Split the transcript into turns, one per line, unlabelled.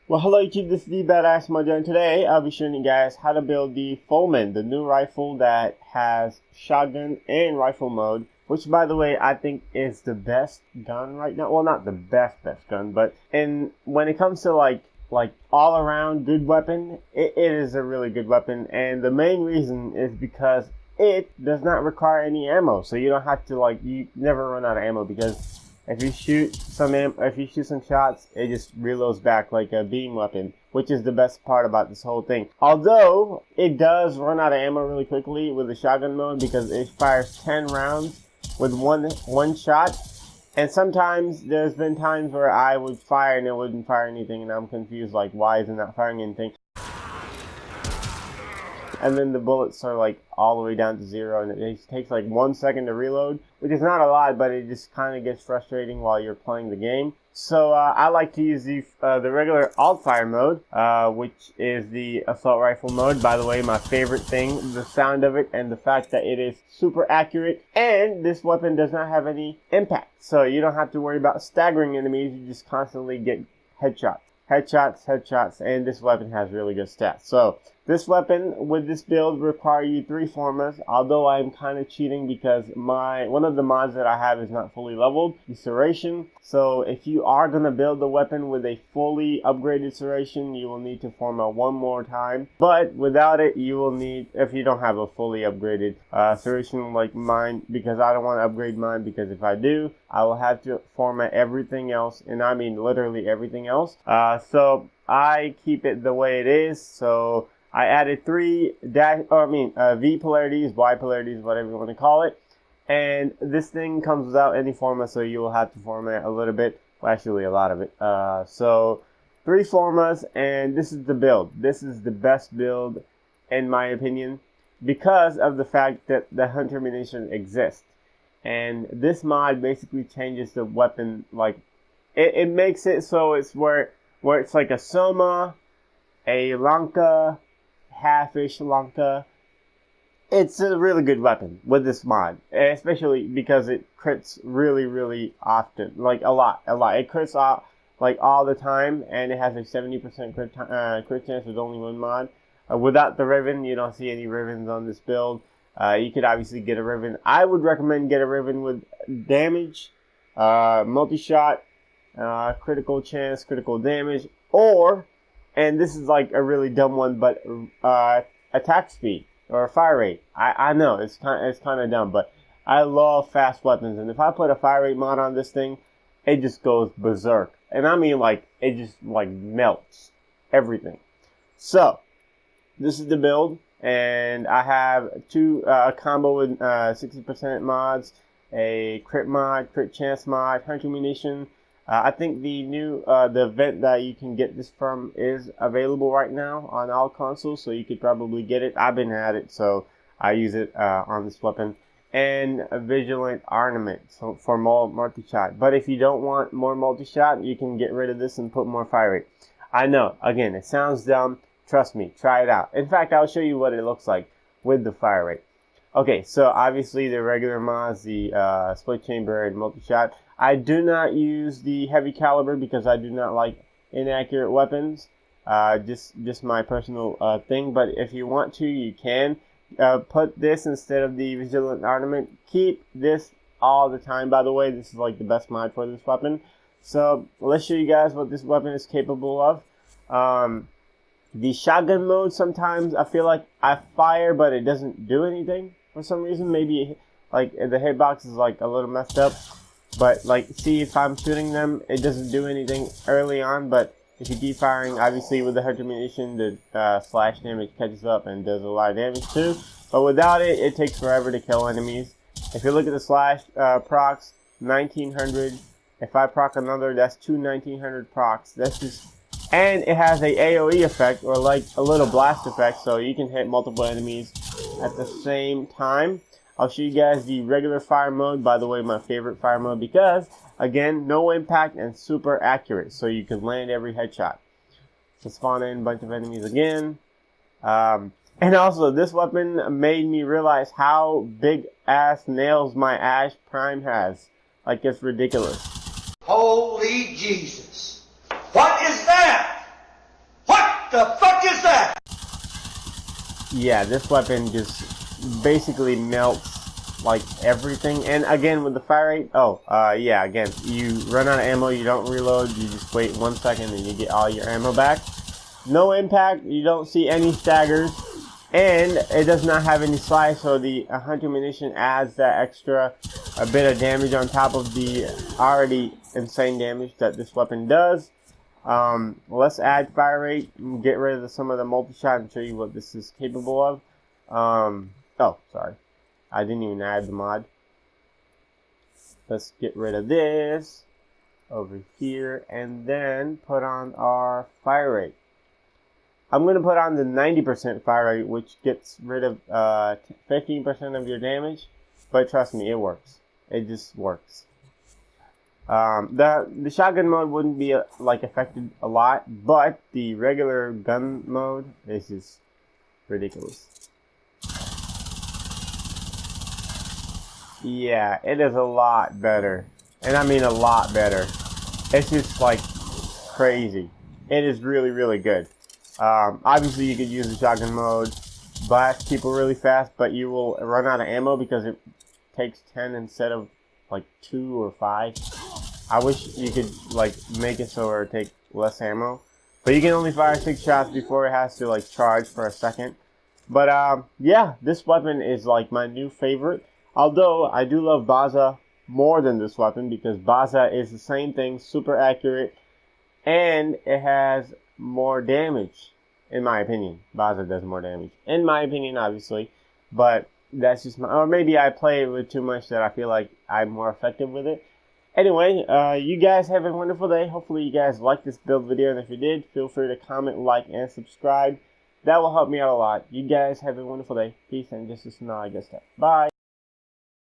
Well, hello YouTube, this is the Badass Mojo, and today I'll be showing you guys how to build the fulmin, the new rifle that has shotgun and rifle mode, which by the way I think is the best gun right now. Well, not the best gun, but when it comes to like all around good weapon, it is a really good weapon, and the main reason is because it does not require any ammo, so you don't have to you never run out of ammo, because if you shoot some shots, it just reloads back like a beam weapon, which is the best part about this whole thing. Although it does run out of ammo really quickly with the shotgun mode, because it fires 10 rounds with one shot. And sometimes there's been times where I would fire and it wouldn't fire anything, and I'm confused, like, why is it not firing anything? And then the bullets are like all the way down to 0, and it takes like 1 second to reload, which is not a lot, but it just kind of gets frustrating while you're playing the game. So I like to use the regular alt fire mode, which is the assault rifle mode. By the way, my favorite thing, the sound of it and the fact that it is super accurate, and this weapon does not have any impact, so you don't have to worry about staggering enemies. You just constantly get headshots, and this weapon has really good stats. So this weapon with this build require you 3 formas, although I'm kind of cheating because one of the mods that I have is not fully leveled, the serration. So if you are going to build the weapon with a fully upgraded serration, you will need to forma 1 more time. But without it, you will need, if you don't have a fully upgraded serration like mine, because I don't want to upgrade mine, because if I do, I will have to format everything else, and I mean literally everything else. So I keep it the way it is. So I added 3 V polarities, Y polarities, whatever you want to call it. And this thing comes without any format, so you will have to format a little bit. Well, actually a lot of it. So 3 formas, and this is the build. This is the best build in my opinion, because of the fact that the hunter munition exists. And this mod basically changes the weapon, like it makes it so it's where it's like a Soma, a Lanka, half-ish Lanka. It's a really good weapon with this mod, especially because it crits really often, like a lot. It crits out like all the time, and it has a 70% crit chance with only 1 mod. Without the Riven, you don't see any Rivens on this build. You could obviously get a Riven. I would recommend get a Riven with damage, multi-shot, critical chance, critical damage, or, and this is like a really dumb one, but attack speed or fire rate. I know it's kind of dumb, but I love fast weapons, and if I put a fire rate mod on this thing, it just goes berserk. And I mean, like, it just like melts everything. So this is the build, and I have a combo with 60% mods, a crit mod, crit chance mod, hunter munition. I think the new the event that you can get this from is available right now on all consoles, so you could probably get it. I've been at it, so I use it on this weapon. And a vigilant ornament, so for more multi-shot. But if you don't want more multi-shot, you can get rid of this and put more fire rate. I know, again, it sounds dumb. Trust me, try it out. In fact, I'll show you what it looks like with the fire rate. Okay, so obviously the regular mods, the split chamber and multi-shot. I do not use the heavy caliber because I do not like inaccurate weapons. Just my personal thing. But if you want to, you can put this instead of the vigilant ornament. Keep this all the time. By the way, this is like the best mod for this weapon. So let's show you guys what this weapon is capable of. The shotgun mode, sometimes I feel like I fire, but it doesn't do anything for some reason. Maybe like the hitbox is like a little messed up. But like, see, if I'm shooting them, it doesn't do anything early on. But if you keep firing, obviously with the hunter munition, the slash damage catches up and does a lot of damage too. But without it, it takes forever to kill enemies. If you look at the slash procs, 1900. If I proc another, that's 2 1900 procs. That's just, and it has a AoE effect, or like a little blast effect, so you can hit multiple enemies at the same time. I'll show you guys the regular fire mode, by the way, my favorite fire mode, because, again, no impact and super accurate, so you can land every headshot. So spawn in a bunch of enemies again. And also, this weapon made me realize how big ass nails my Ash Prime has. Like, it's ridiculous.
Holy Jesus. What is that? the fuck is that?
Yeah, this weapon just basically melts like everything. And again, with the fire rate, yeah, again, you run out of ammo, you don't reload, you just wait 1 second and you get all your ammo back. No impact, you don't see any staggers, and it does not have any slice, so the 100 munition adds that extra a bit of damage on top of the already insane damage that this weapon does. Let's add fire rate and get rid of some of the multi-shot and show you what this is capable of. Oh, sorry. I didn't even add the mod. Let's get rid of this over here and then put on our fire rate. I'm going to put on the 90% fire rate, which gets rid of 15% of your damage, but trust me, it works. It just works. The shotgun mode wouldn't be affected a lot, but the regular gun mode is just ridiculous. Yeah, it is a lot better, and I mean a lot better. It's just like crazy. It is really, really good. Obviously, you could use the shotgun mode, blast people really fast, but you will run out of ammo because it takes 10 instead of like 2 or 5. I wish you could make it so it take less ammo, but you can only fire 6 shots before it has to charge for a second. But yeah, this weapon is my new favorite. Although I do love Baza more than this weapon because Baza is the same thing, super accurate, and it has more damage, in my opinion. Baza does more damage, in my opinion, obviously, but that's just or maybe I play it with too much that I feel like I'm more effective with it. Anyway, you guys have a wonderful day. Hopefully you guys liked this build video, and if you did, feel free to comment, like, and subscribe. That will help me out a lot. You guys have a wonderful day. Peace, and just listen to all I guess stuff. Bye.